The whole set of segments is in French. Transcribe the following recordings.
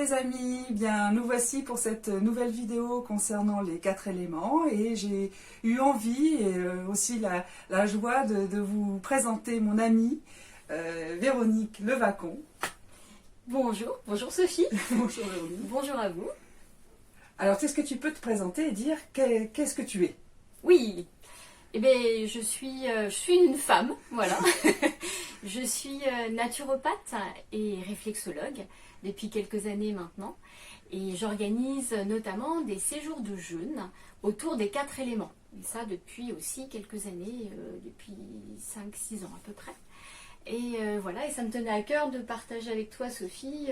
les amis, bien nous voici pour cette nouvelle vidéo concernant les 4 éléments et j'ai eu envie et aussi la joie de vous présenter mon amie Véronique Levacon. Bonjour, bonjour Sophie. Bonjour Véronique. Bonjour à vous. Alors est-ce que tu peux te présenter et dire qu'est-ce que tu es? Oui, eh bien, je suis une femme, voilà. Je suis naturopathe et réflexologue depuis quelques années maintenant. Et j'organise notamment des séjours de jeûne autour des 4 éléments. Et ça depuis aussi quelques années, depuis 5-6 ans à peu près. Et voilà, et ça me tenait à cœur de partager avec toi, Sophie,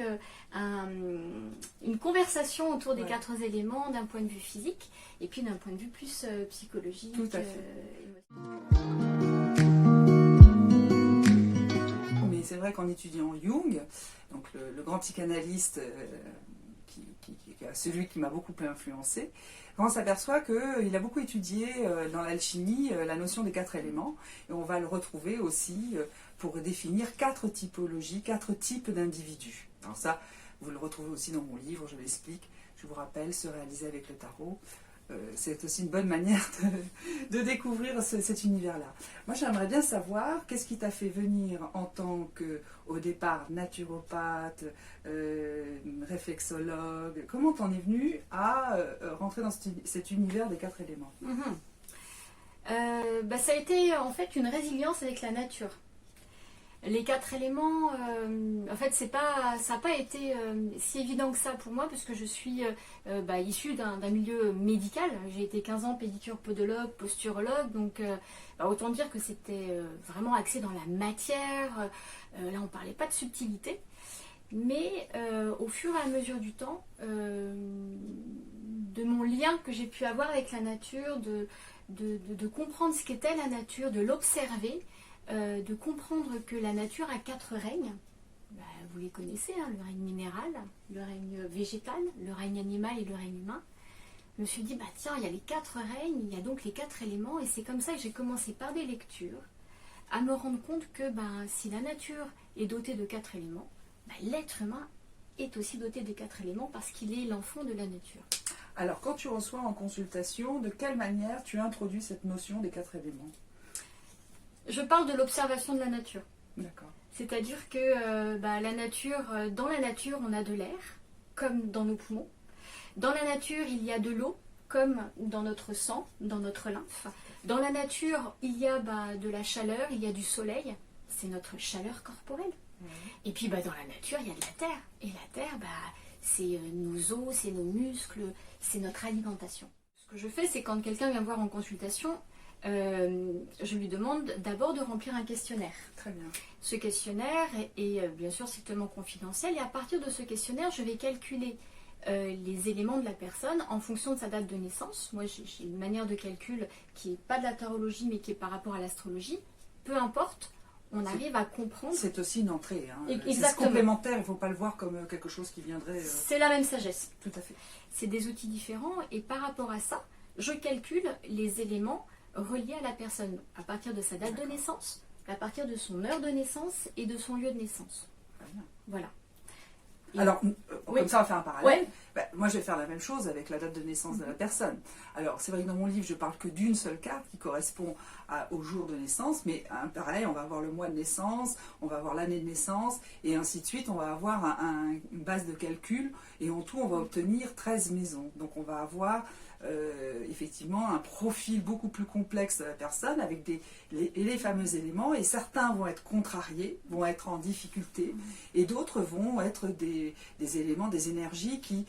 une conversation autour des 4 éléments d'un point de vue physique et puis d'un point de vue plus psychologique. Tout à fait. Mais c'est vrai qu'en étudiant Jung, donc le grand psychanalyste, celui qui m'a beaucoup influencé, on s'aperçoit qu'il a beaucoup étudié dans l'alchimie la notion des 4 éléments, et on va le retrouver aussi pour définir 4 typologies, 4 types d'individus. Alors ça, vous le retrouvez aussi dans mon livre, je l'explique, je vous rappelle, Se réaliser avec le tarot. C'est aussi une bonne manière de découvrir cet univers-là. Moi, j'aimerais bien savoir qu'est-ce qui t'a fait venir en tant que, au départ, naturopathe, réflexologue. Comment t'en es venu à rentrer dans cet univers des 4 éléments? Ça a été en fait une résilience avec la nature. Les 4 éléments, en fait, ça n'a pas été si évident que ça pour moi, parce que je suis issue d'un milieu médical. J'ai été 15 ans pédicure, podologue, posturologue, donc autant dire que c'était vraiment axé dans la matière. Là, on ne parlait pas de subtilité. Mais au fur et à mesure du temps, de mon lien que j'ai pu avoir avec la nature, de comprendre ce qu'était la nature, de l'observer, de comprendre que la nature a 4 règnes. Vous les connaissez, hein, le règne minéral, le règne végétal, le règne animal et le règne humain. Je me suis dit, tiens, il y a les 4 règnes, il y a donc les 4 éléments, et c'est comme ça que j'ai commencé par des lectures à me rendre compte que si la nature est dotée de 4 éléments, l'être humain est aussi doté de 4 éléments parce qu'il est l'enfant de la nature. Alors, quand tu reçois en consultation, de quelle manière tu introduis cette notion des 4 éléments? Je parle de l'observation de la nature. D'accord. C'est-à-dire que la nature, dans la nature, on a de l'air, comme dans nos poumons. Dans la nature, il y a de l'eau, comme dans notre sang, dans notre lymphe. Dans la nature, il y a de la chaleur, il y a du soleil. C'est notre chaleur corporelle. Et puis dans la nature, il y a de la terre. Et la terre, c'est nos os, c'est nos muscles, c'est notre alimentation. Ce que je fais, c'est quand quelqu'un vient me voir en consultation, je lui demande d'abord de remplir un questionnaire. Très bien. Ce questionnaire est bien sûr strictement confidentiel, et à partir de ce questionnaire, je vais calculer les éléments de la personne en fonction de sa date de naissance. Moi, j'ai une manière de calcul qui n'est pas de la tarologie, mais qui est par rapport à l'astrologie. Peu importe, on arrive à comprendre. C'est aussi une entrée. Hein. Exactement. C'est complémentaire, il ne faut pas le voir comme quelque chose qui viendrait... C'est la même sagesse. Tout à fait. C'est des outils différents, et par rapport à ça, je calcule les éléments reliés à la personne, à partir de sa date de naissance, à partir de son heure de naissance et de son lieu de naissance. Voilà. Alors, comme ça, on va faire un parallèle. Oui. Moi, je vais faire la même chose avec la date de naissance de la personne. Alors, c'est vrai que dans mon livre, je parle que d'une seule carte qui correspond au jour de naissance, mais pareil, on va avoir le mois de naissance, on va avoir l'année de naissance, et ainsi de suite. On va avoir une base de calcul, et en tout, on va obtenir 13 maisons. Donc, on va avoir effectivement un profil beaucoup plus complexe de la personne avec les fameux éléments, et certains vont être contrariés, vont être en difficulté, et d'autres vont être des éléments, des énergies qui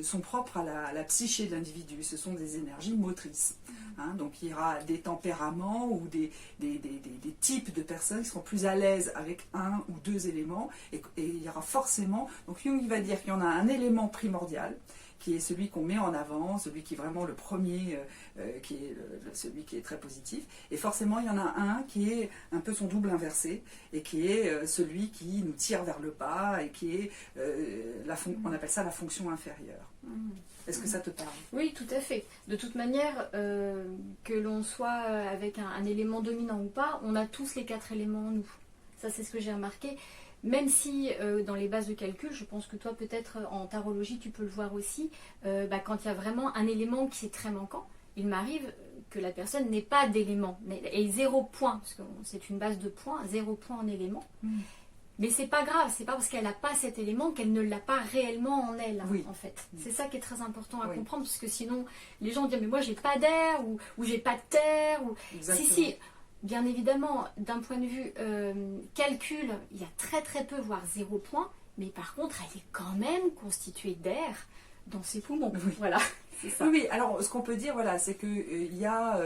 sont propres à la psyché de l'individu. Ce sont des énergies motrices. Hein, donc il y aura des tempéraments ou des types de personnes qui seront plus à l'aise avec 1 ou 2 éléments, et il y aura forcément, donc Jung il va dire qu'il y en a un élément primordial qui est celui qu'on met en avant, celui qui est vraiment le premier, qui est celui qui est très positif. Et forcément, il y en a un qui est un peu son double inversé, et qui est celui qui nous tire vers le bas, et qui est, on appelle ça la fonction inférieure. Est-ce que ça te parle? Oui, tout à fait. De toute manière, que l'on soit avec un élément dominant ou pas, on a tous les 4 éléments en nous. Ça, c'est ce que j'ai remarqué. Même si dans les bases de calcul, je pense que toi peut-être en tarologie tu peux le voir aussi, quand il y a vraiment un élément qui est très manquant, il m'arrive que la personne n'ait pas d'élément, et 0 point, parce que c'est une base de points, 0 point en élément. Mais c'est pas grave, c'est pas parce qu'elle n'a pas cet élément qu'elle ne l'a pas réellement en elle, en fait. C'est ça qui est très important à comprendre, parce que sinon les gens disent mais moi j'ai pas d'air, ou j'ai pas de terre, ou si. Bien évidemment, d'un point de vue calcul, il y a très peu, voire 0 point, mais par contre, elle est quand même constituée d'air dans ses poumons. Voilà, c'est ça. Oui, alors ce qu'on peut dire, voilà, c'est qu'il y a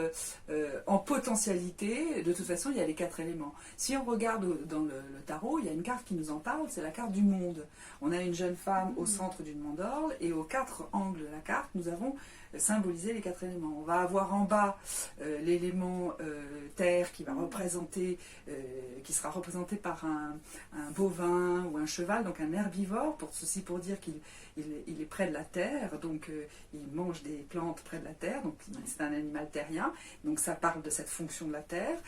en potentialité, de toute façon, il y a les 4 éléments. Si on regarde dans le tarot, il y a une carte qui nous en parle, c'est la carte du monde. On a une jeune femme au centre d'une mandorle, et aux 4 angles de la carte, nous avons symboliser les 4 éléments. On va avoir en bas l'élément terre qui va représenter, qui sera représenté par un bovin ou un cheval, donc un herbivore, ceci pour dire qu'il est près de la terre, donc il mange des plantes près de la terre, donc c'est un animal terrien, donc ça parle de cette fonction de la terre.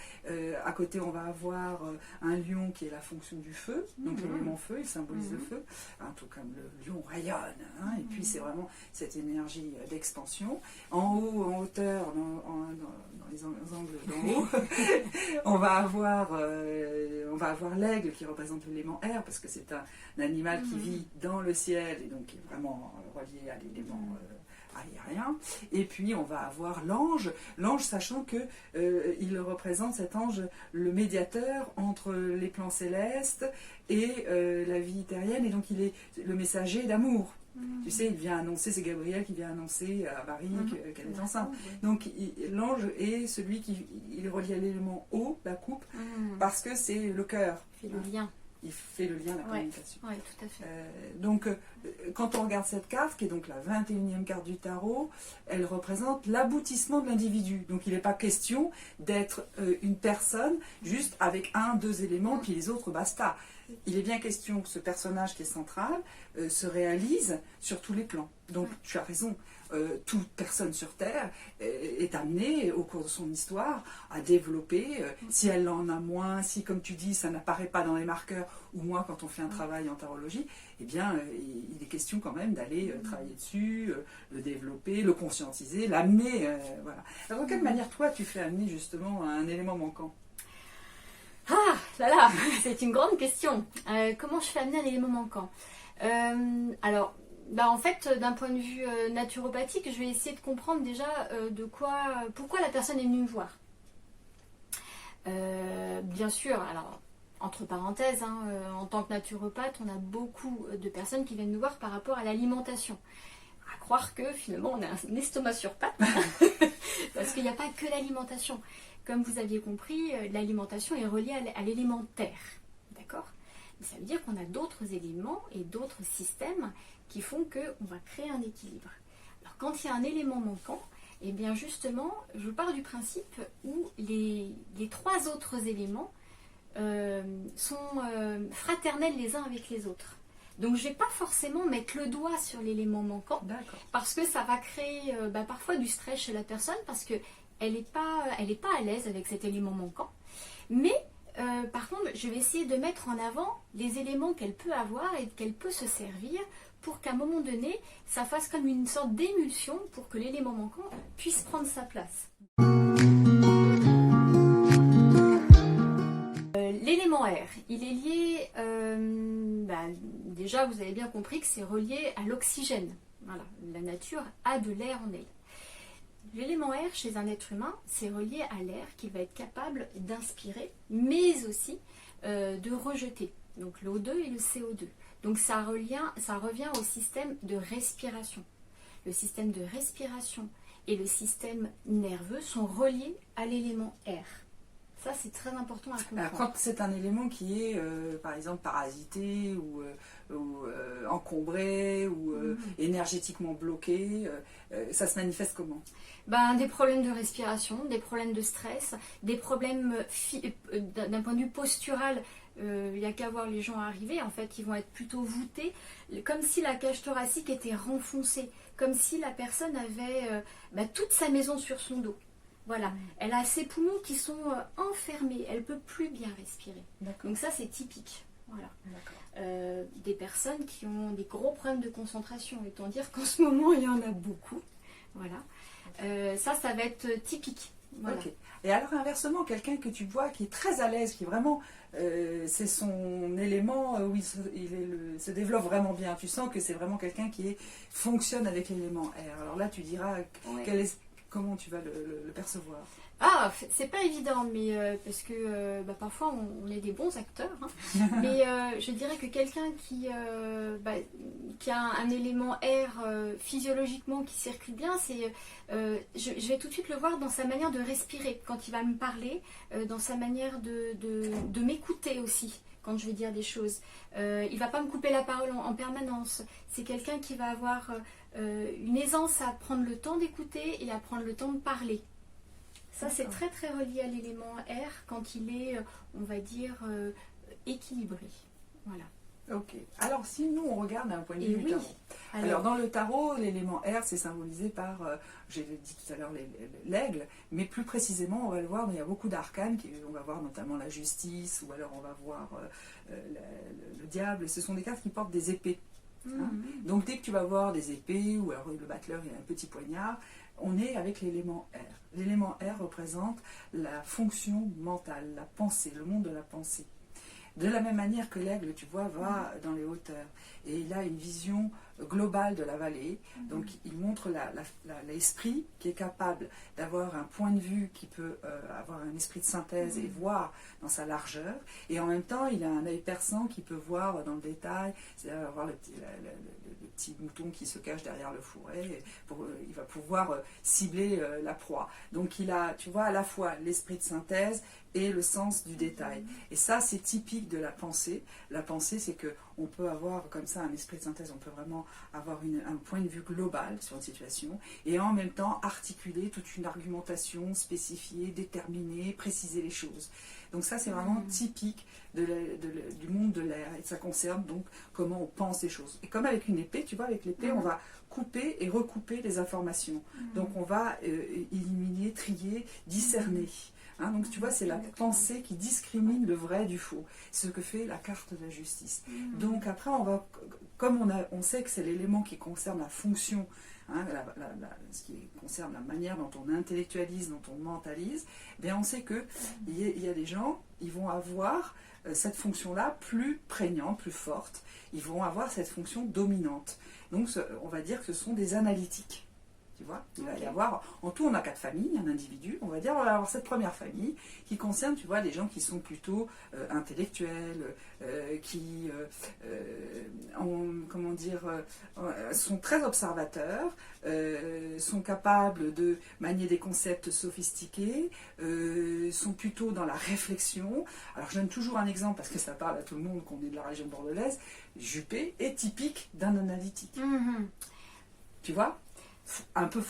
À côté on va avoir un lion qui est la fonction du feu, donc l'élément feu, il symbolise le feu, tout comme le lion rayonne, et puis c'est vraiment cette énergie d'expansion. En haut, en hauteur, dans les angles d'en haut, on va avoir l'aigle qui représente l'élément air, parce que c'est un animal qui vit dans le ciel et donc qui est vraiment relié à l'élément aérien. Et puis on va avoir l'ange, sachant que il représente, cet ange, le médiateur entre les plans célestes et la vie terrienne, et donc il est le messager d'amour. Tu sais, il vient annoncer, c'est Gabriel qui vient annoncer à Marie qu'elle est enceinte. Donc l'ange est celui qui est relié à l'élément eau, la coupe, parce que c'est le cœur. Il fait le lien. Il fait le lien, la communication. Oui, tout à fait. Donc, quand on regarde cette carte, qui est donc la 21e carte du tarot, elle représente l'aboutissement de l'individu. Donc, il n'est pas question d'être une personne juste avec 1, 2 éléments, puis les autres, basta. Il est bien question que ce personnage qui est central se réalise sur tous les plans. Donc, tu as raison. Toute personne sur Terre est amenée au cours de son histoire à développer, si elle en a moins, si comme tu dis ça n'apparaît pas dans les marqueurs, ou moi quand on fait un travail en tarologie, eh bien il est question quand même d'aller travailler dessus, le développer, le conscientiser, l'amener, voilà. Alors de quelle manière toi tu fais amener justement un élément manquant? Ah là, c'est une grande question. Comment je fais amener un élément manquant? Alors, en fait, d'un point de vue naturopathique, je vais essayer de comprendre déjà pourquoi la personne est venue me voir. Bien sûr, alors, entre parenthèses, en tant que naturopathe, on a beaucoup de personnes qui viennent nous voir par rapport à l'alimentation. À croire que finalement on a un estomac sur pattes, parce qu'il n'y a pas que l'alimentation. Comme vous aviez compris, l'alimentation est reliée à l'élément terre. D'accord ? Mais ça veut dire qu'on a d'autres éléments et d'autres systèmes qui font qu'on va créer un équilibre. Alors quand il y a un élément manquant, eh bien justement, je pars du principe où les 3 autres éléments sont fraternels les uns avec les autres. Donc je ne vais pas forcément mettre le doigt sur l'élément manquant, parce que ça va créer parfois du stress chez la personne, parce qu'elle n'est pas à l'aise avec cet élément manquant. Mais par contre, je vais essayer de mettre en avant les éléments qu'elle peut avoir et qu'elle peut se servir pour qu'à un moment donné, ça fasse comme une sorte d'émulsion pour que l'élément manquant puisse prendre sa place. L'élément air, il est lié, déjà vous avez bien compris que c'est relié à l'oxygène. Voilà, la nature a de l'air en elle. L'élément air chez un être humain, c'est relié à l'air qu'il va être capable d'inspirer, mais aussi de rejeter. Donc le O2 et le CO2. Donc ça revient au système de respiration. Le système de respiration et le système nerveux sont reliés à l'élément air. Ça, c'est très important à comprendre. Alors, quand c'est un élément qui est, par exemple, parasité ou encombré ou énergétiquement bloqué, ça se manifeste comment? Des problèmes de respiration, des problèmes de stress, des problèmes d'un point de vue postural. Il n'y a qu'à voir les gens arriver, en fait, ils vont être plutôt voûtés, comme si la cage thoracique était renfoncée, comme si la personne avait toute sa maison sur son dos. Voilà, elle a ses poumons qui sont enfermés, elle ne peut plus bien respirer. Donc ça, c'est typique. Voilà. D'accord. Des personnes qui ont des gros problèmes de concentration, autant dire qu'en ce moment il y en a beaucoup. Voilà. Ça va être typique. Voilà. Ok. Et alors inversement, quelqu'un que tu vois qui est très à l'aise, qui vraiment, c'est son élément où se développe vraiment bien. Tu sens que c'est vraiment quelqu'un qui fonctionne avec l'élément R. Alors là, tu diras Ouais. comment tu vas le percevoir. Ah, c'est pas évident, mais parce que parfois on est des bons acteurs. Hein. Mais je dirais que quelqu'un qui a un élément R physiologiquement qui circule bien, je vais tout de suite le voir dans sa manière de respirer quand il va me parler, dans sa manière de m'écouter aussi quand je vais dire des choses. Il va pas me couper la parole en permanence. C'est quelqu'un qui va avoir une aisance à prendre le temps d'écouter et à prendre le temps de parler. Ça, c'est très très relié à l'élément R quand il est, on va dire, équilibré. Voilà. Ok. Alors, si nous, on regarde d'un point de vue du oui. tarot. Alors, dans le tarot, l'élément R, c'est symbolisé par, j'ai dit tout à l'heure, l'aigle, mais plus précisément, on va le voir, il y a beaucoup d'arcanes, on va voir notamment la justice, ou alors on va voir le diable. Ce sont des cartes qui portent des épées. Hein. Donc, dès que tu vas voir des épées, ou alors le battleur, il a un petit poignard, on est avec l'élément R. L'élément R représente la fonction mentale, la pensée, le monde de la pensée. De la même manière que l'aigle, tu vois, va dans les hauteurs. Et il a une vision globale de la vallée. Donc, il montre l'esprit qui est capable d'avoir un point de vue, qui peut avoir un esprit de synthèse et voir dans sa largeur. Et en même temps, il a un œil perçant qui peut voir dans le détail, c'est-à-dire voir le petit mouton qui se cache derrière le fourré. Il va pouvoir cibler la proie. Donc, il a, tu vois, à la fois l'esprit de synthèse et le sens du détail. Et ça, c'est typique de la pensée. La pensée, c'est qu'on peut avoir comme ça un esprit de synthèse, on peut vraiment avoir un point de vue global sur une situation et en même temps articuler toute une argumentation spécifiée, déterminée, préciser les choses. Donc ça, c'est vraiment typique du monde de l'air et ça concerne donc comment on pense les choses. Et comme avec une épée, tu vois, avec l'épée, on va couper et recouper les informations. Donc on va éliminer, trier, discerner. Hein, donc tu vois, c'est la pensée qui discrimine le vrai du faux. C'est ce que fait la carte de la justice. Donc après, comme on sait que c'est l'élément qui concerne la fonction, hein, ce qui concerne la manière dont on intellectualise, dont on mentalise, bien on sait qu'il y a des gens, ils vont avoir cette fonction-là plus prégnante, plus forte. Ils vont avoir cette fonction dominante. Donc on va dire que ce sont des analytiques. Tu vois, il va y avoir, en tout on a 4 familles, un individu, on va dire, on va avoir cette première famille qui concerne, tu vois, des gens qui sont plutôt intellectuels, qui sont très observateurs, sont capables de manier des concepts sophistiqués, sont plutôt dans la réflexion. Alors je donne toujours un exemple parce que ça parle à tout le monde qu'on est de la région bordelaise. Juppé est typique d'un analytique. Tu vois, un peu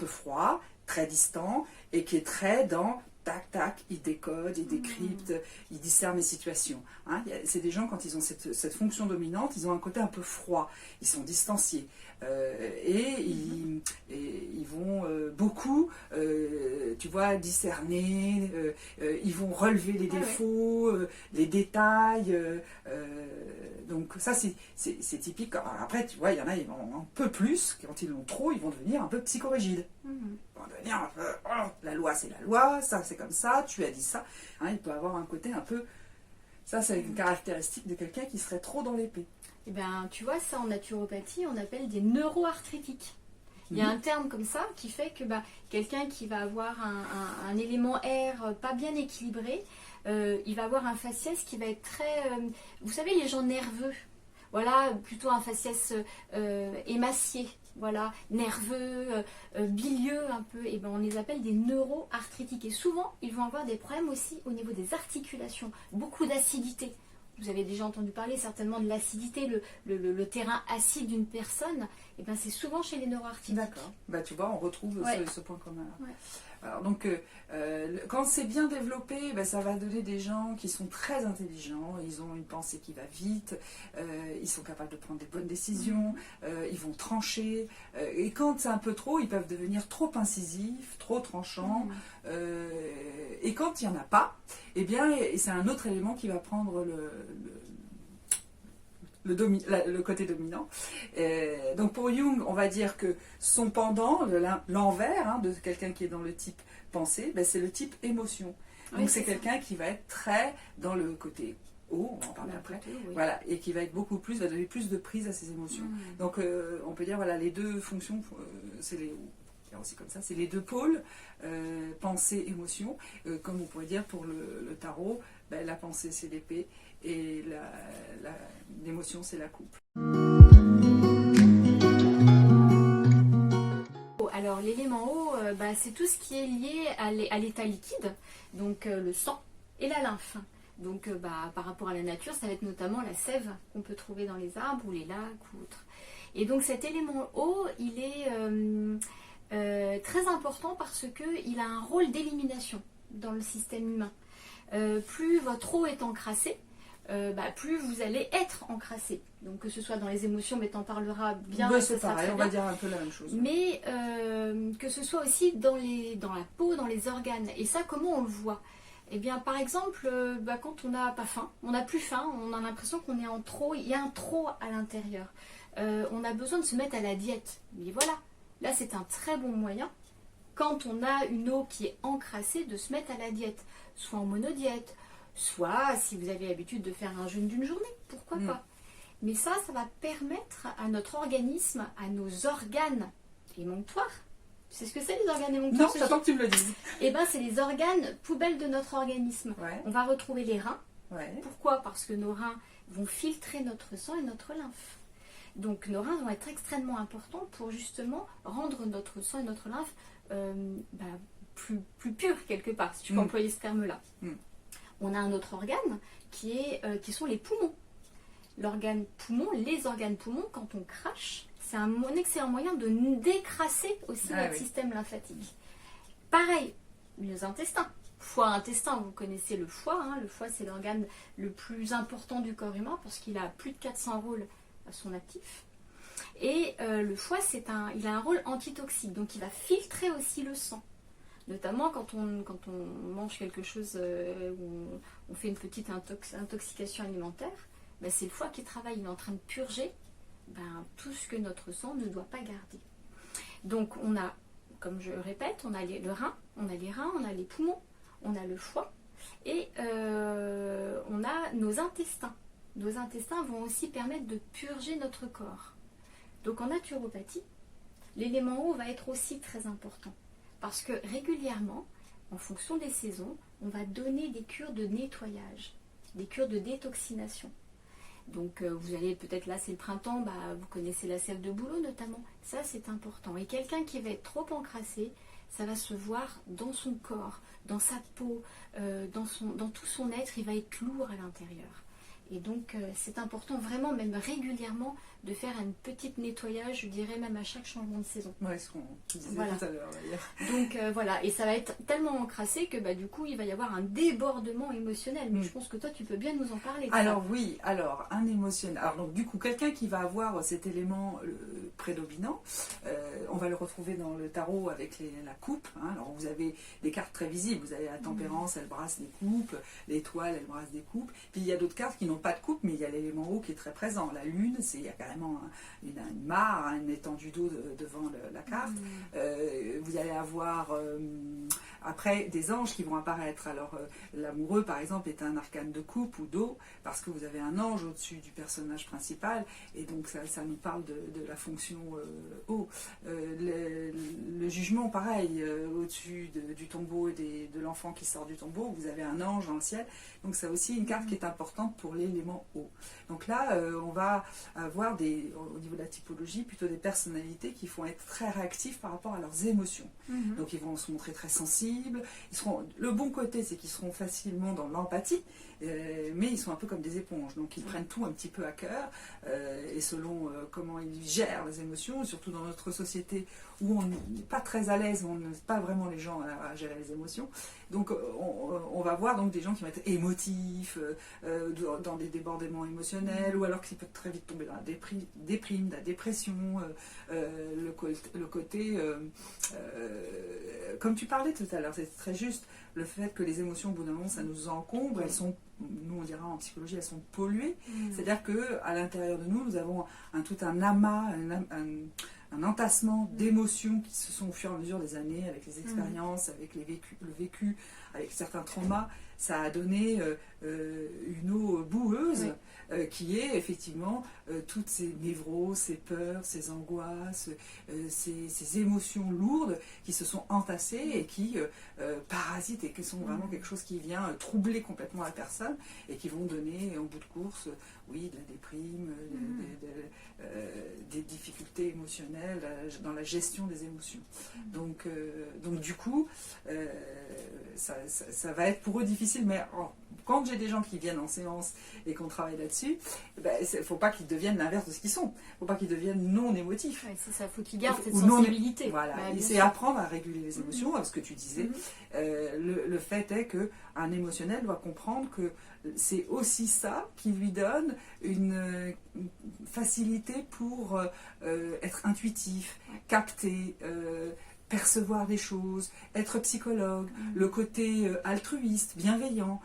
froid, très distant, et qui est très dans tac, tac, il décode, il décrypte, il discerne les situations. Hein. C'est des gens, quand ils ont cette fonction dominante, ils ont un côté un peu froid, ils sont distanciés. Ils vont beaucoup, tu vois, discerner, ils vont relever les défauts, les détails. Donc ça, c'est typique. Alors après, tu vois, il y en a, ils vont un peu plus, quand ils l'ont trop, ils vont devenir un peu psychorigides. Ils vont devenir un peu, oh, la loi c'est la loi, ça c'est comme ça, tu as dit ça. Hein, il peut avoir un côté un peu... Ça, c'est une caractéristique de quelqu'un qui serait trop dans l'épée. Eh bien, tu vois, ça en naturopathie, on appelle des neuroarthritiques. Il y a un terme comme ça qui fait que quelqu'un qui va avoir un élément R pas bien équilibré, il va avoir un faciès qui va être très... vous savez, les gens nerveux, voilà, plutôt un faciès émacié, voilà, nerveux, bilieux un peu, et on les appelle des neuroarthritiques. Et souvent, ils vont avoir des problèmes aussi au niveau des articulations, beaucoup d'acidité. Vous avez déjà entendu parler certainement de l'acidité, le terrain acide d'une personne, et c'est souvent chez les neuroarthritiques. D'accord. Tu vois, on retrouve ce point commun. Ouais. Alors, donc, quand c'est bien développé, ça va donner des gens qui sont très intelligents, ils ont une pensée qui va vite, ils sont capables de prendre des bonnes décisions, ils vont trancher, et quand c'est un peu trop, ils peuvent devenir trop incisifs, trop tranchants, et quand il n'y en a pas, eh bien, c'est un autre élément qui va prendre le côté dominant. Donc pour Jung, on va dire que son pendant, l'envers hein, de quelqu'un qui est dans le type pensée, ben, c'est le type émotion. Donc c'est quelqu'un qui va être très dans le côté haut, on va en parler après, côté, oui. voilà, et qui va être beaucoup plus, va donner plus de prise à ses émotions. Donc on peut dire, voilà, les deux fonctions, c'est les... aussi comme ça, c'est les deux pôles, pensée, émotion. Comme on pourrait dire pour le tarot, ben, la pensée c'est l'épée et l'émotion c'est la coupe. Alors l'élément eau, c'est tout ce qui est lié à l'état liquide, donc le sang et la lymphe. Donc par rapport à la nature, ça va être notamment la sève qu'on peut trouver dans les arbres ou les lacs ou autres. Et donc cet élément eau, il est très important parce qu'il a un rôle d'élimination dans le système humain. Plus votre eau est encrassée, plus vous allez être encrassé. Donc que ce soit dans les émotions, mais t'en parleras bien. Ouais, c'est pareil, on va dire un peu la même chose. Mais que ce soit aussi dans la peau, dans les organes. Et ça, comment on le voit? Eh bien, par exemple, quand on n'a pas faim, on n'a plus faim, on a l'impression qu'on est en trop, il y a un trop à l'intérieur. On a besoin de se mettre à la diète. Mais voilà, là c'est un très bon moyen, quand on a une eau qui est encrassée, de se mettre à la diète. Soit en monodiète, soit si vous avez l'habitude de faire un jeûne d'une journée, pourquoi pas. Mais ça va permettre à notre organisme, à nos organes émonctoires. Tu sais ce que c'est les organes émonctoires? Non, j'attends que tu me le dises. Eh bien, c'est les organes poubelles de notre organisme. Ouais. On va retrouver les reins. Ouais. Pourquoi? Parce que nos reins vont filtrer notre sang et notre lymphe. Donc nos reins vont être extrêmement importants pour justement rendre notre sang et notre lymphe plus purs quelque part, si tu peux employer ce terme-là. On a un autre organe qui sont les poumons. L'organe poumon, les organes poumons, quand on crache, c'est un excellent moyen de décrasser aussi notre système lymphatique. Pareil, les intestins. Foie, intestin, vous connaissez le foie. Hein. Le foie, c'est l'organe le plus important du corps humain parce qu'il a plus de 400 rôles à son actif. Et le foie, il a un rôle antitoxique, donc il va filtrer aussi le sang. Notamment quand on mange quelque chose où on fait une petite intoxication alimentaire, c'est le foie qui travaille, il est en train de purger tout ce que notre sang ne doit pas garder. Donc on a, comme je répète, on a le rein, on a les reins, on a les poumons, on a le foie et on a nos intestins. Nos intestins vont aussi permettre de purger notre corps. Donc en naturopathie, l'élément eau va être aussi très important. Parce que régulièrement, en fonction des saisons, on va donner des cures de nettoyage, des cures de détoxination. Donc vous allez peut-être là, c'est le printemps, vous connaissez la sève de bouleau notamment. Ça, c'est important. Et quelqu'un qui va être trop encrassé, ça va se voir dans son corps, dans sa peau, dans tout son être, il va être lourd à l'intérieur. Et donc c'est important vraiment, même régulièrement, de faire un petit nettoyage, je dirais même à chaque changement de saison. Ouais, ce qu'on disait tout à l'heure d'ailleurs. Donc voilà, et ça va être tellement encrassé que du coup il va y avoir un débordement émotionnel. Mais je pense que toi tu peux bien nous en parler. Alors oui, un émotionnel. Alors donc du coup quelqu'un qui va avoir cet élément prédominant, on va le retrouver dans le tarot avec la coupe. Hein. Alors vous avez des cartes très visibles. Vous avez la tempérance, elle brasse des coupes. L'étoile, elle brasse des coupes. Puis il y a d'autres cartes qui n'ont pas de coupe, mais il y a l'élément eau qui est très présent. La lune, il y a carrément une mare, une étendue d'eau devant la carte. Vous allez avoir après des anges qui vont apparaître. Alors l'amoureux par exemple est un arcane de coupe ou d'eau parce que vous avez un ange au-dessus du personnage principal et donc ça nous parle de la fonction eau. Le jugement pareil, au-dessus du tombeau et de l'enfant qui sort du tombeau, vous avez un ange dans le ciel. Donc c'est aussi une carte qui est importante pour l'élément eau. Donc là on va avoir au niveau de la typologie plutôt des personnalités qui vont être très réactifs par rapport à leurs émotions. Donc ils vont se montrer très sensibles. Le bon côté, c'est qu'ils seront facilement dans l'empathie, mais ils sont un peu comme des éponges. Donc ils prennent tout un petit peu à cœur, et selon comment ils gèrent les émotions, surtout dans notre société où on n'est pas très à l'aise, on n'aide pas vraiment les gens à gérer les émotions. Donc on va voir donc des gens qui vont être émotifs, dans des débordements émotionnels, ou alors qui peuvent très vite tomber dans la déprime, la dépression, le côté, comme tu parlais tout à l'heure, c'est très juste, le fait que les émotions, au bout d'un moment, ça nous encombre, elles sont, nous on dira en psychologie, elles sont polluées. C'est-à-dire qu'à l'intérieur de nous, nous avons tout un amas, un entassement d'émotions qui se sont au fur et à mesure des années, avec les expériences, avec le vécu, avec certains traumas. Ça a donné une eau boueuse qui est effectivement toutes ces névroses, ces peurs, ces angoisses, ces émotions lourdes qui se sont entassées et qui parasitent et qui sont vraiment quelque chose qui vient troubler complètement la personne et qui vont donner en bout de course, oui, de la déprime, des difficultés émotionnelles dans la gestion des émotions. Donc du coup, ça va être pour eux difficile, mais quand j'ai des gens qui viennent en séance et qu'on travaille là-dessus, il ne faut pas qu'ils deviennent l'inverse de ce qu'ils sont. Il ne faut pas qu'ils deviennent non émotifs. Ouais, c'est ça, il faut qu'ils gardent cette sensibilité. Voilà, c'est apprendre à réguler les émotions, ce que tu disais. Le fait est qu'un émotionnel doit comprendre que c'est aussi ça qui lui donne une facilité pour être intuitif, capter, percevoir des choses, être psychologue, le côté altruiste, bienveillant.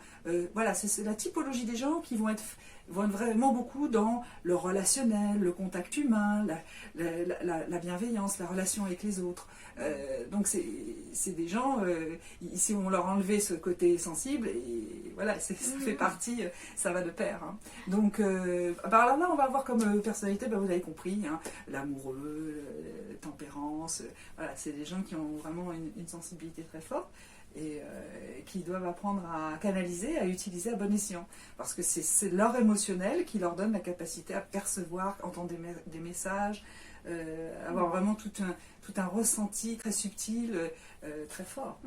Voilà, c'est la typologie des gens qui vont être vraiment beaucoup dans le relationnel, le contact humain, la bienveillance, la relation avec les autres. Donc c'est des gens, si on leur enlevait ce côté sensible, et voilà, ça fait partie, ça va de pair. Hein. Donc alors là, on va avoir comme personnalité, vous avez compris, hein, l'amoureux, la tempérance, voilà, c'est des gens qui ont vraiment une sensibilité très forte. Et qui doivent apprendre à canaliser, à utiliser à bon escient. Parce que c'est leur émotionnel qui leur donne la capacité à percevoir, entendre des messages, avoir vraiment tout un ressenti très subtil, très fort.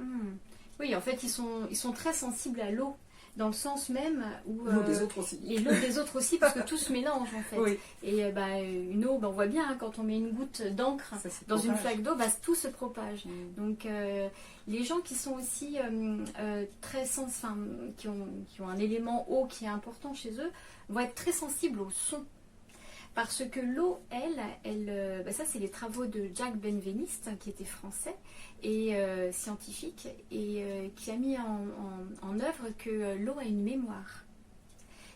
Oui, en fait, ils sont très sensibles à l'eau. Dans le sens même où... l'eau des autres aussi. Et l'eau des autres aussi, parce que tout se mélange en fait. Oui. Et une eau, on voit bien, hein, quand on met une goutte d'encre dans une flaque d'eau, tout se propage. Donc les gens qui sont aussi très sensibles, qui ont un élément eau qui est important chez eux, vont être très sensibles au son. Parce que l'eau, ça c'est les travaux de Jack Benveniste, qui était français et scientifique, et qui a mis en œuvre que l'eau a une mémoire.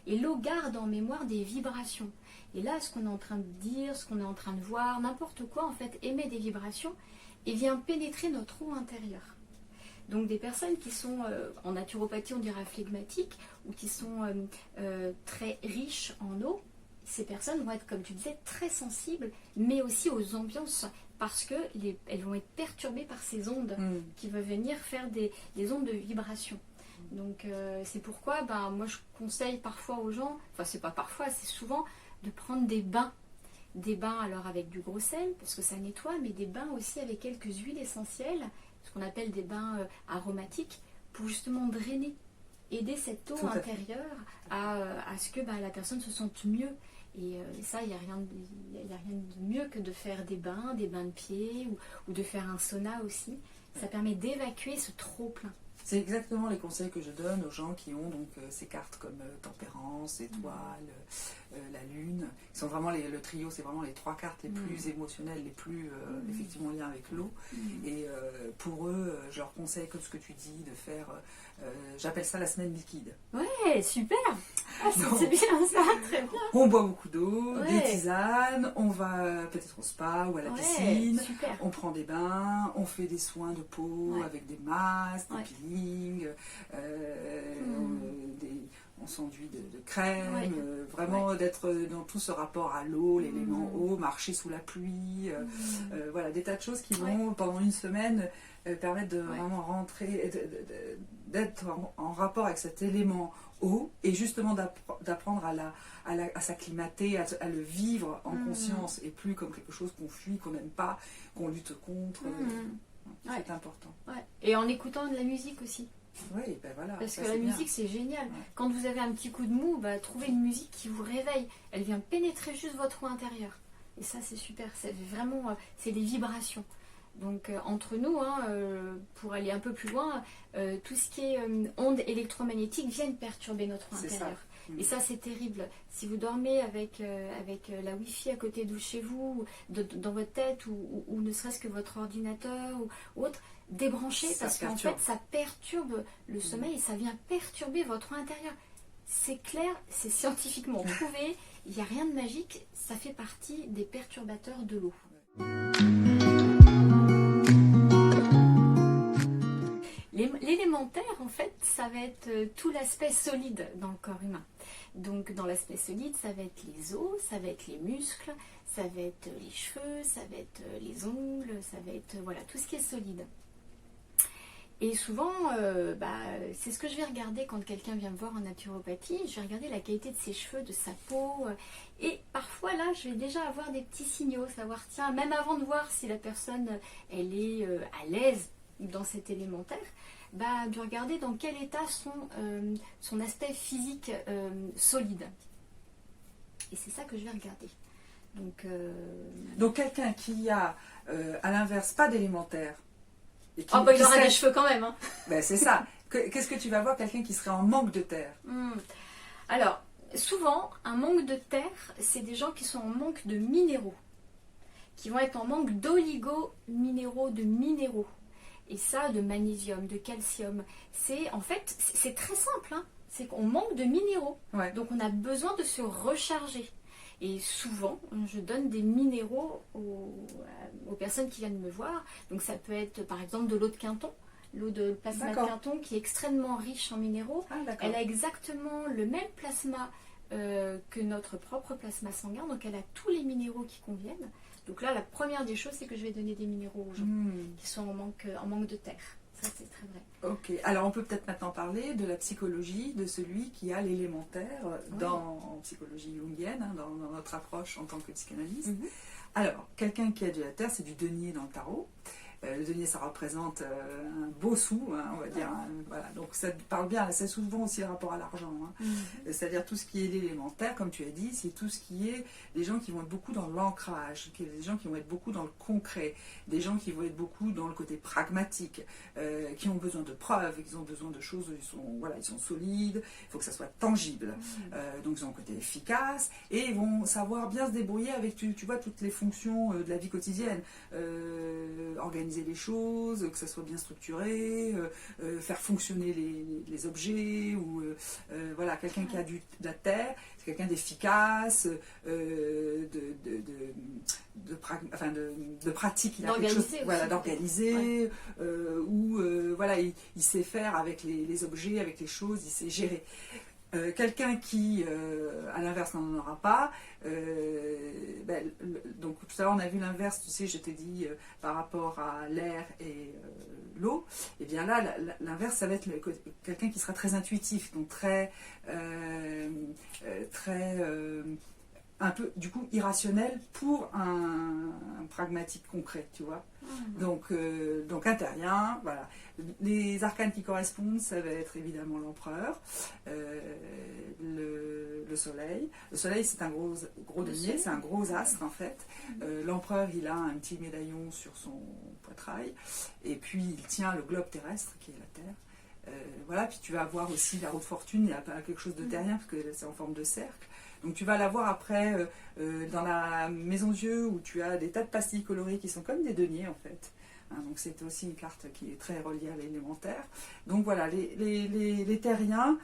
Et l'eau garde en mémoire des vibrations. Et là, ce qu'on est en train de dire, ce qu'on est en train de voir, n'importe quoi, en fait, émet des vibrations et vient pénétrer notre eau intérieure. Donc des personnes qui sont, en naturopathie on dirait flegmatiques, ou qui sont très riches en eau, ces personnes vont être, comme tu disais, très sensibles, mais aussi aux ambiances, parce qu'elles vont être perturbées par ces ondes qui vont venir faire des ondes de vibration. Donc c'est pourquoi moi je conseille parfois aux gens, enfin c'est pas parfois, c'est souvent, de prendre des bains. Des bains alors avec du gros sel, parce que ça nettoie, mais des bains aussi avec quelques huiles essentielles, ce qu'on appelle des bains aromatiques, pour justement drainer, aider cette eau intérieure à ce que la personne se sente mieux. Et ça, il n'y a rien de mieux que de faire des bains de pied, ou de faire un sauna aussi. Ça permet d'évacuer ce trop-plein. C'est exactement les conseils que je donne aux gens qui ont donc ces cartes comme tempérance, étoile, la lune, qui sont vraiment le trio, c'est vraiment les 3 cartes les plus émotionnelles, les plus effectivement en lien avec l'eau. Et pour eux, je leur conseille, comme ce que tu dis, de faire, j'appelle ça la semaine liquide. Ouais, super. C'est bien ça, très bien. On boit beaucoup d'eau, des tisanes, on va peut-être au spa ou à la piscine, super. On prend des bains, on fait des soins de peau avec des masques, des peelings, on s'enduit de crème, vraiment d'être dans tout ce rapport à l'eau, l'élément eau, marcher sous la pluie, voilà, des tas de choses qui vont pendant une semaine permettre de vraiment rentrer, d'être en rapport avec cet élément eau et justement d'apprendre à s'acclimater, à le vivre en conscience et plus comme quelque chose qu'on fuit, qu'on n'aime pas, qu'on lutte contre. C'est important. Et en écoutant de la musique aussi. Oui, voilà. Parce que la musique, c'est génial. Quand vous avez un petit coup de mou, trouvez une musique qui vous réveille. Elle vient pénétrer juste votre eau intérieure. Et ça, c'est super. C'est vraiment, c'est des vibrations. Donc entre nous, hein, pour aller un peu plus loin, tout ce qui est ondes électromagnétiques viennent perturber notre C'est intérieur. ça. Et ça, c'est terrible. Si vous dormez avec la Wi-Fi à côté de chez vous, dans votre tête, ou ne serait-ce que votre ordinateur ou autre, débranchez, Ça parce qu'en perturbe. fait, ça perturbe le sommeil et ça vient perturber votre intérieur. C'est clair, c'est scientifiquement prouvé, il n'y a rien de magique, ça fait partie des perturbateurs de l'eau. L'élémentaire, en fait, ça va être tout l'aspect solide dans le corps humain. Donc, dans l'aspect solide, ça va être les os, ça va être les muscles, ça va être les cheveux, ça va être les ongles, ça va être, voilà, tout ce qui est solide. Et souvent, c'est ce que je vais regarder quand quelqu'un vient me voir en naturopathie. Je vais regarder la qualité de ses cheveux, de sa peau. Et parfois, là, je vais déjà avoir des petits signaux, savoir, tiens, même avant de voir si la personne, elle est à l'aise dans cet élémentaire, de regarder dans quel état son aspect physique solide. Et c'est ça que je vais regarder. Donc quelqu'un qui a, à l'inverse, pas d'élémentaire, et qui, il aura des cheveux quand même. Hein. C'est ça. Qu'est-ce que tu vas voir, quelqu'un qui serait en manque de terre? Alors, souvent, un manque de terre, c'est des gens qui sont en manque de minéraux, qui vont être en manque d'oligo-minéraux, de minéraux. Et ça, de magnésium, de calcium. C'est très simple. Hein. C'est qu'on manque de minéraux. Ouais. Donc, on a besoin de se recharger. Et souvent, je donne des minéraux aux personnes qui viennent me voir. Donc ça peut être par exemple de l'eau de Quinton, l'eau de plasma de Quinton qui est extrêmement riche en minéraux. Elle a exactement le même plasma que notre propre plasma sanguin, donc elle a tous les minéraux qui conviennent. Donc là, la première des choses, c'est que je vais donner des minéraux aux gens qui sont en manque de terre. Ça, c'est très vrai. Ok, alors on peut peut-être maintenant parler de la psychologie de celui qui a l'élémentaire en psychologie jungienne, dans notre approche en tant que psychanalyste. Alors, quelqu'un qui a de la terre, c'est du denier dans le tarot. Le denier, ça représente un beau sou, hein, on va dire. Voilà. Donc ça parle bien, c'est souvent aussi le rapport à l'argent. Hein. C'est-à-dire tout ce qui est l'élémentaire, comme tu as dit, c'est tout ce qui est des gens qui vont être beaucoup dans l'ancrage, des gens qui vont être beaucoup dans le concret, des gens qui vont être beaucoup dans le côté pragmatique, qui ont besoin de preuves, qui ont besoin de choses, ils sont solides, il faut que ça soit tangible. Donc ils ont un côté efficace et ils vont savoir bien se débrouiller avec, tu vois, toutes les fonctions de la vie quotidienne. Organiser les choses, que ça soit bien structuré, faire fonctionner les objets, ou voilà, quelqu'un qui a de la terre, c'est quelqu'un d'efficace, de pratique, il a quelque chose, voilà, d'organisé, ou voilà, il sait faire avec les objets, avec les choses, il sait gérer. Quelqu'un qui, à l'inverse, n'en aura pas. Donc tout à l'heure, on a vu l'inverse, tu sais, je t'ai dit par rapport à l'air et l'eau. Et bien là, l'inverse, ça va être quelqu'un qui sera très intuitif, donc très un peu, du coup, irrationnel pour un pragmatique concret, tu vois. Donc un voilà. Les arcanes qui correspondent, ça va être évidemment l'empereur, le soleil. Le soleil, c'est un gros denier, c'est un gros astre en fait. L'empereur, il a un petit médaillon sur son poitrail, et puis il tient le globe terrestre qui est la Terre. Voilà, puis tu vas avoir aussi la roue de fortune, il y a pas quelque chose de terrien parce que c'est en forme de cercle. Donc tu vas la voir après dans la maison de Dieu où tu as des tas de pastilles colorées qui sont comme des deniers en fait. Donc c'est aussi une carte qui est très reliée à l'élémentaire. Donc voilà, les terriens,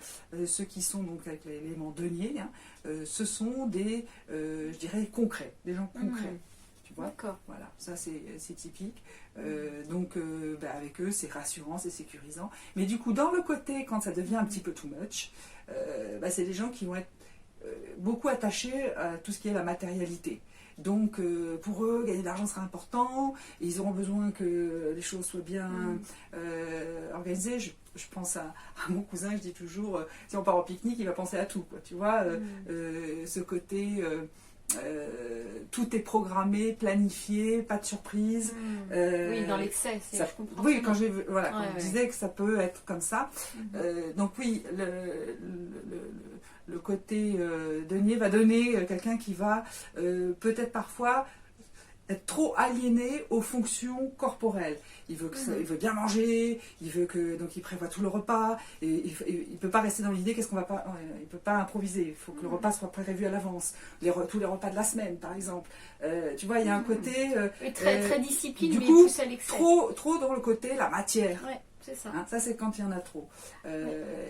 ceux qui sont donc avec l'élément denier, ce sont des, je dirais, concrets, des gens concrets. Tu vois ? Voilà, ça c'est typique. Donc avec eux, c'est rassurant, c'est sécurisant. Mais du coup, dans le côté, quand ça devient un petit peu too much, c'est des gens qui vont être beaucoup attachés à tout ce qui est la matérialité. Donc pour eux, gagner de l'argent sera important, et ils auront besoin que les choses soient bien organisées. Je pense à mon cousin, je dis toujours, si on part au pique-nique, il va penser à tout, quoi, tu vois, ce côté... tout est programmé, planifié, pas de surprise. Oui, dans l'excès, je comprends. Oui, quand je disais que ça peut être comme ça. Donc oui, le côté denier va donner quelqu'un qui va peut-être parfois être trop aliéné aux fonctions corporelles. Il veut, il veut bien manger, donc il prévoit tout le repas, et il ne peut pas rester dans l'idée il ne peut pas improviser, il faut que le repas soit prévu à l'avance, tous les repas de la semaine par exemple. Tu vois, il y a un côté... très discipline, du mais coup, poussé à l'excès. trop dans le côté la matière. Ouais, c'est ça. Hein, ça c'est quand il y en a trop.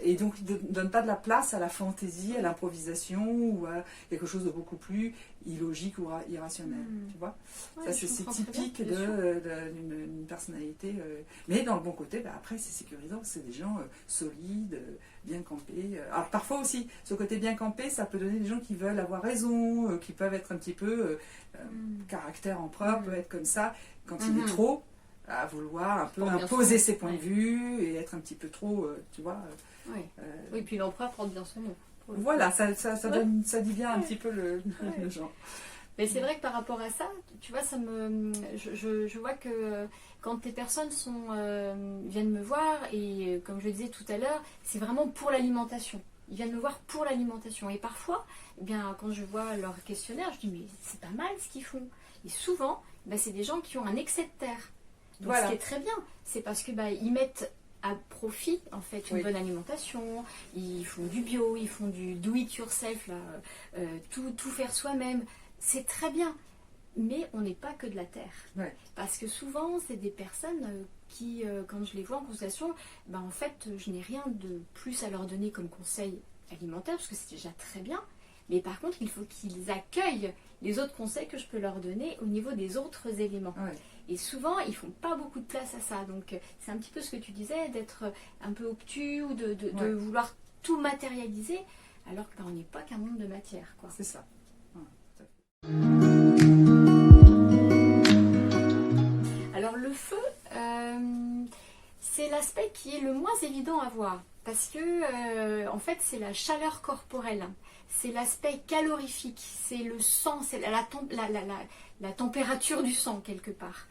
Et donc il ne donne pas de la place à la fantaisie, à l'improvisation, ou à quelque chose de beaucoup plus illogique ou irrationnel. Tu vois, Ouais, ça c'est typique d'une personnalité. Mais dans le bon côté, après c'est sécurisant, c'est des gens solides, bien campés. Alors parfois aussi, ce côté bien campé, ça peut donner des gens qui veulent avoir raison, qui peuvent être un petit peu caractère empereur, peut être comme ça. Quand il est trop, à vouloir un peu imposer ses points de vue et être un petit peu trop, tu vois. Oui, puis l'empereur porte bien son nom. Voilà, ça dit bien un petit peu le genre. Mais c'est vrai que par rapport à ça, tu vois, je vois que quand les personnes viennent me voir, et comme je le disais tout à l'heure, c'est vraiment pour l'alimentation. Ils viennent me voir pour l'alimentation. Et parfois, eh bien, quand je vois leur questionnaire, je dis mais c'est pas mal ce qu'ils font. Et souvent, c'est des gens qui ont un excès de terre. Donc, ce qui est très bien, c'est parce que ils mettent à profit en fait une bonne alimentation, ils font du bio, ils font du do it yourself, là, tout faire soi-même, c'est très bien, mais on n'est pas que de la terre, parce que souvent c'est des personnes qui, quand je les vois en consultation, en fait je n'ai rien de plus à leur donner comme conseil alimentaire, parce que c'est déjà très bien, mais par contre il faut qu'ils accueillent les autres conseils que je peux leur donner au niveau des autres éléments. Et souvent, ils ne font pas beaucoup de place à ça. Donc, c'est un petit peu ce que tu disais, d'être un peu obtus ou de vouloir tout matérialiser, alors qu'on n'est pas qu'un monde de matière, quoi. C'est ça. Alors, le feu, c'est l'aspect qui est le moins évident à voir. Parce que, en fait, c'est la chaleur corporelle. C'est l'aspect calorifique. C'est le sang, c'est la température du sang, quelque part.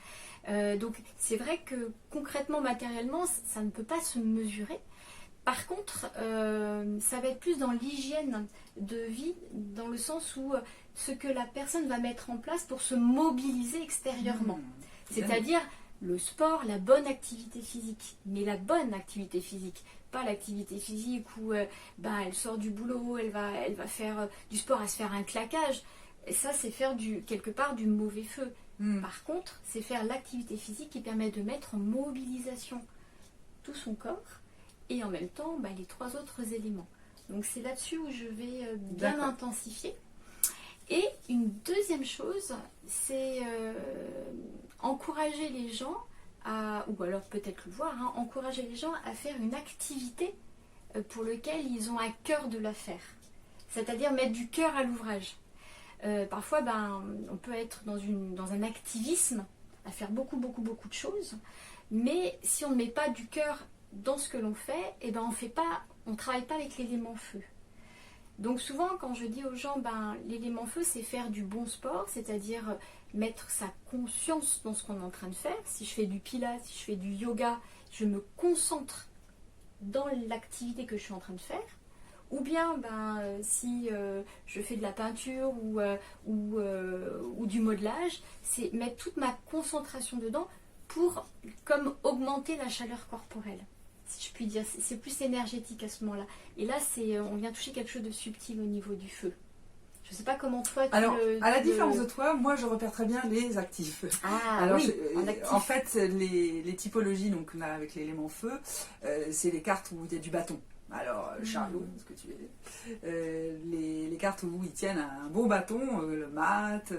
Donc c'est vrai que concrètement, matériellement, ça ne peut pas se mesurer. Par contre, ça va être plus dans l'hygiène de vie, dans le sens où ce que la personne va mettre en place pour se mobiliser extérieurement. C'est-à-dire le sport, la bonne activité physique. Mais la bonne activité physique, pas l'activité physique où elle sort du boulot, elle va faire du sport, à se faire un claquage. Et ça, c'est faire quelque part du mauvais feu. Par contre, c'est faire l'activité physique qui permet de mettre en mobilisation tout son corps et en même temps les trois autres éléments. Donc c'est là-dessus où je vais bien intensifier. Et une deuxième chose, c'est encourager les gens ou alors peut-être le voir, encourager les gens à faire une activité pour laquelle ils ont à cœur de la faire. C'est-à-dire mettre du cœur à l'ouvrage. Parfois, on peut être dans un activisme, à faire beaucoup de choses, mais si on ne met pas du cœur dans ce que l'on fait, on ne travaille pas avec l'élément feu. Donc souvent, quand je dis aux gens, l'élément feu, c'est faire du bon sport, c'est-à-dire mettre sa conscience dans ce qu'on est en train de faire. Si je fais du pilates, si je fais du yoga, je me concentre dans l'activité que je suis en train de faire. Ou bien, si je fais de la peinture ou du modelage, c'est mettre toute ma concentration dedans pour comme augmenter la chaleur corporelle, si je puis dire. C'est plus énergétique à ce moment-là. Et là, on vient toucher quelque chose de subtil au niveau du feu. Je ne sais pas comment toi tu à la différence de toi, moi je repère très bien les actifs. En fait, les typologies donc, là, avec l'élément feu, c'est les cartes où il y a du bâton. Alors, chariot, ce que tu es. Les cartes où ils tiennent un beau bâton, le mat,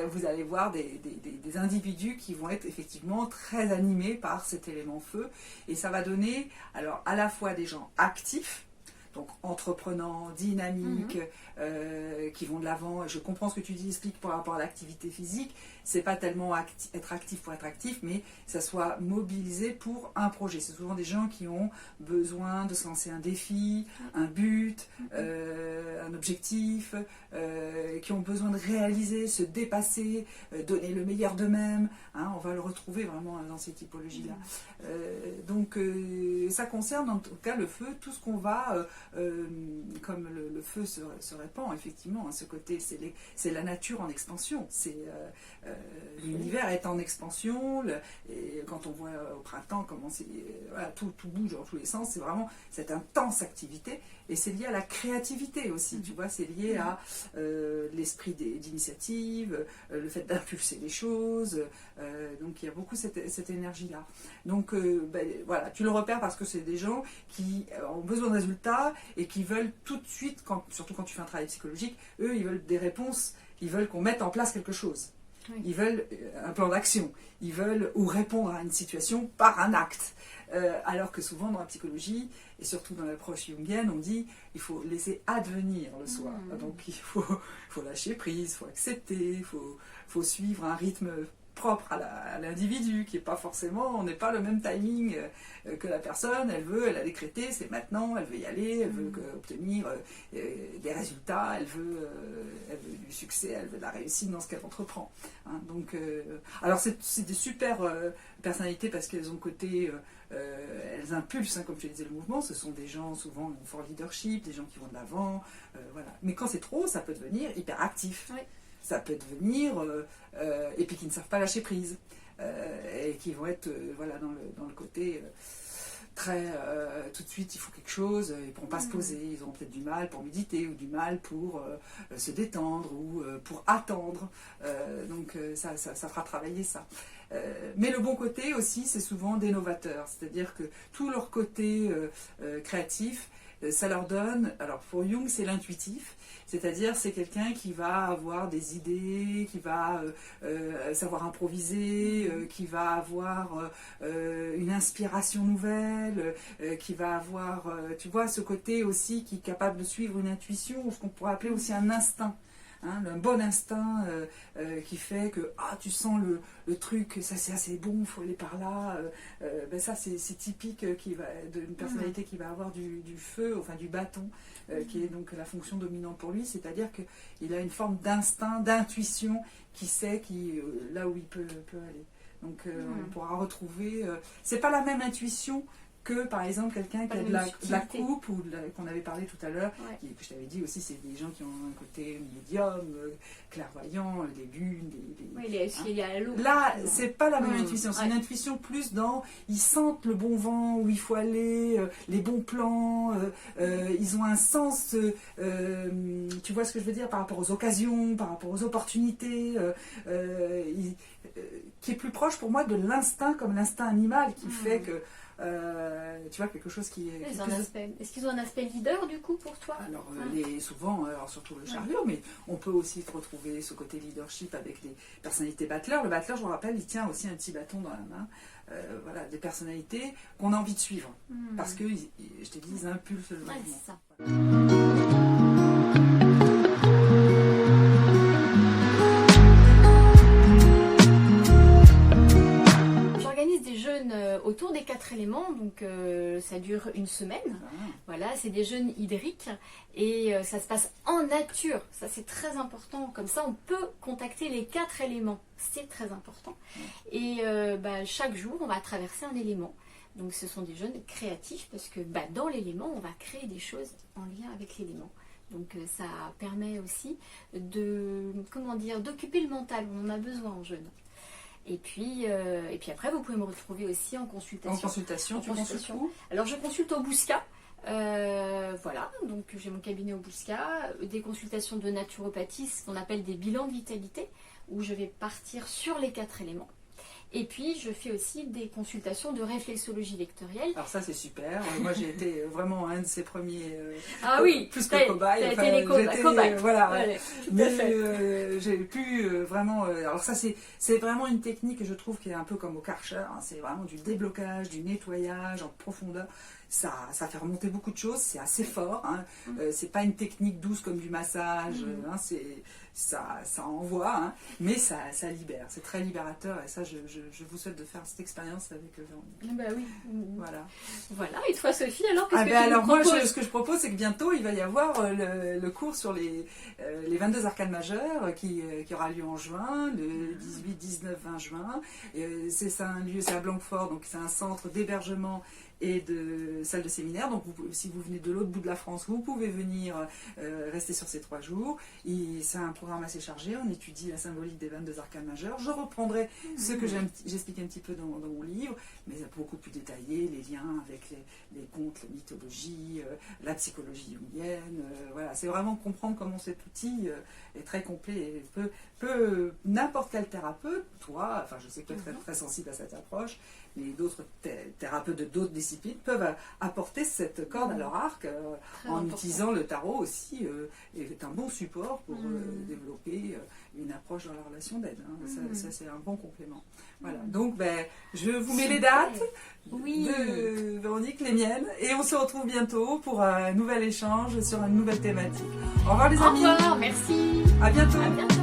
vous allez voir des individus qui vont être effectivement très animés par cet élément feu. Et ça va donner alors à la fois des gens actifs, donc entreprenants, dynamiques, qui vont de l'avant. Je comprends ce que tu dis, explique par rapport à l'activité physique. C'est pas tellement être actif pour être actif, mais ça soit mobilisé pour un projet. C'est souvent des gens qui ont besoin de se lancer un défi, un but, un objectif, qui ont besoin de réaliser, se dépasser, donner le meilleur d'eux-mêmes. On va le retrouver vraiment dans ces typologies-là. Donc ça concerne en tout cas le feu, tout ce qu'on va comme le feu se répand, effectivement, ce côté, c'est la nature en expansion. L'univers est en expansion, et quand on voit au printemps comment voilà, tout bouge dans tous les sens, c'est vraiment cette intense activité, et c'est lié à la créativité aussi, tu vois, c'est lié à l'esprit d'initiative, le fait d'impulser les choses, donc il y a beaucoup cette énergie-là. Donc voilà, tu le repères parce que c'est des gens qui ont besoin de résultats et qui veulent tout de suite, surtout quand tu fais un travail psychologique, eux ils veulent des réponses, ils veulent qu'on mette en place quelque chose. Oui. Ils veulent un plan d'action, ils veulent ou répondre à une situation par un acte. Alors que souvent dans la psychologie, et surtout dans l'approche jungienne, on dit il faut laisser advenir le soi. Donc il faut lâcher prise, il faut accepter, il faut suivre un rythme propre à l'individu, qui n'est pas forcément, on n'est pas le même timing que la personne, elle a décrété, c'est maintenant, elle veut y aller, elle veut obtenir des résultats, elle veut du succès, elle veut de la réussite dans ce qu'elle entreprend. Hein, donc, alors c'est des super personnalités parce qu'elles ont côté, elles impulsent, hein, comme tu disais, le mouvement, ce sont des gens souvent fort leadership, des gens qui vont de l'avant, voilà. Mais quand c'est trop, ça peut devenir hyperactif. Oui. Ça peut devenir, et puis qui ne savent pas lâcher prise, et qui vont être voilà, dans le côté très, tout de suite il faut quelque chose, ils ne pourront pas se poser, ils auront peut-être du mal pour méditer, ou du mal pour se détendre, ou pour attendre, donc ça fera travailler ça. Mais le bon côté aussi, c'est souvent des novateurs, c'est-à-dire que tout leur côté créatif, ça leur donne, alors pour Jung c'est l'intuitif, c'est-à-dire c'est quelqu'un qui va avoir des idées, qui va savoir improviser, qui va avoir une inspiration nouvelle, qui va avoir, tu vois, ce côté aussi qui est capable de suivre une intuition, ou ce qu'on pourrait appeler aussi un instinct. Hein, un bon instinct qui fait que tu sens le truc, ça c'est assez bon, il faut aller par là, ça c'est typique d'une personnalité qui va avoir du feu, enfin du bâton, qui est donc la fonction dominante pour lui, c'est-à-dire qu'il a une forme d'instinct, d'intuition qui sait là où il peut aller. Donc on pourra retrouver, c'est pas la même intuition que par exemple quelqu'un qui a de la coupe, ou qu'on avait parlé tout à l'heure, que je t'avais dit aussi, c'est des gens qui ont un côté médium, clairvoyant, des lunes, oui, il y a l'eau. Là, c'est pas la même intuition, c'est une intuition plus dans, ils sentent le bon vent, où il faut aller, les bons plans, ils ont un sens, tu vois ce que je veux dire, par rapport aux occasions, par rapport aux opportunités, qui est plus proche pour moi de l'instinct, comme l'instinct animal, qui fait que tu vois, quelque chose qui est... Est-ce qu'ils ont un aspect leader du coup pour toi? Alors souvent, alors surtout le chariot, mais on peut aussi retrouver ce côté leadership avec les personnalités battleurs. Le battleur, je vous rappelle, il tient aussi un petit bâton dans la main. Voilà, des personnalités qu'on a envie de suivre. Parce que, je t'ai dit, ils impulsent le mouvement. C'est ça. Autour des 4 éléments, donc ça dure une semaine. Voilà, c'est des jeûnes hydriques et ça se passe en nature. Ça c'est très important. Comme ça, on peut contacter les 4 éléments. C'est très important. Et chaque jour, on va traverser un élément. Donc ce sont des jeûnes créatifs parce que dans l'élément, on va créer des choses en lien avec l'élément. Donc ça permet aussi d'occuper le mental. On en a besoin en jeûne. Et puis après, vous pouvez me retrouver aussi en consultation. En consultation, tu consultes où? Alors, je consulte au Bousca. Voilà, donc j'ai mon cabinet au Bousca. Des consultations de naturopathie, ce qu'on appelle des bilans de vitalité, où je vais partir sur les 4 éléments. Et puis, je fais aussi des consultations de réflexologie vectorielle. Alors ça, c'est super. Moi, j'ai été vraiment un de ces premiers... plus que cobaye. T'as été les cobayes. Voilà. Ouais, mais j'ai pu vraiment... alors ça, c'est vraiment une technique que je trouve qui est un peu comme au Karcher. Hein. C'est vraiment du déblocage, du nettoyage en profondeur. Ça fait remonter beaucoup de choses. C'est assez fort. Hein. C'est pas une technique douce comme du massage. Hein. Ça envoie, hein, mais ça libère, c'est très libérateur, et ça je vous souhaite de faire cette expérience avec Véronique. Bah oui. Voilà, et toi Sophie, alors moi ce que je propose, c'est que bientôt il va y avoir le cours sur les 22 arcanes majeures qui aura lieu en juin, le 18, 19, 20 juin. C'est un lieu, c'est à Blanquefort, donc c'est un centre d'hébergement et de salles de séminaire. Donc si vous venez de l'autre bout de la France, vous pouvez venir rester sur ces 3 jours. C'est un programme assez chargé, on étudie la symbolique des 22 arcanes majeurs. Je reprendrai ce que j'explique un petit peu dans mon livre, mais beaucoup plus détaillé, les liens avec les contes, la mythologie, la psychologie jungienne. Voilà, c'est vraiment comprendre comment cet outil est très complet et peut n'importe quel thérapeute, toi, enfin je sais que tu es très, très sensible à cette approche, mais d'autres thérapeutes de d'autres disciplines peuvent apporter cette corde à leur arc en utilisant le tarot aussi, est un bon support pour développer une approche dans la relation d'aide. Ça c'est un bon complément. Voilà, donc je vous mets les dates de Véronique, les miennes, et on se retrouve bientôt pour un nouvel échange sur une nouvelle thématique. Au revoir les amis. Au revoir, merci. À bientôt. À bientôt.